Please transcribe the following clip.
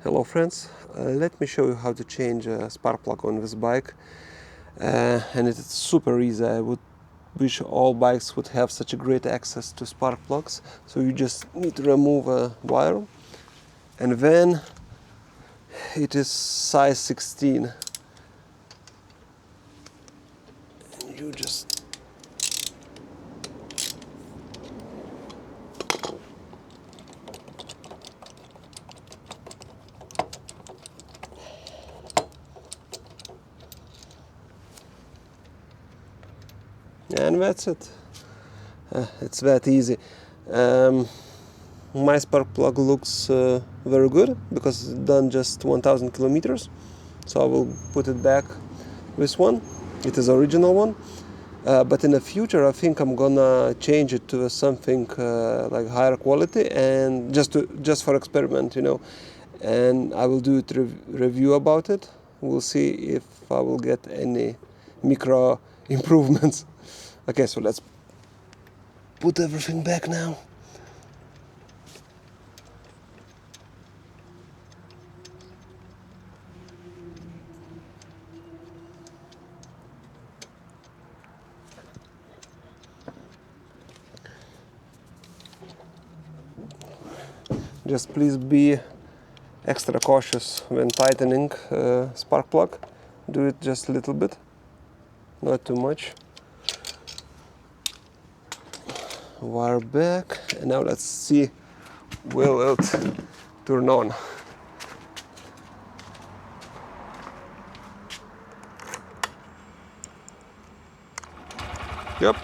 Hello friends, let me show you how to change a spark plug on this bike, and it's super easy. I would wish all bikes would have such a great access to spark plugs. So you just need to remove a wire, and then it is size 16, and you just and that's it. It's that easy. My spark plug looks very good because it's done just 1000 kilometers. So I will put it back. This one, it is original one. But in the future, I think I'm gonna change it to something like higher quality, and just for experiment, And I will do it review about it. We'll see if I will get any micro improvements. Okay, so let's put everything back now. Just please be extra cautious when tightening spark plug. Do it just a little bit, not too much. Wire back, and now let's see, will it turn on? Yep.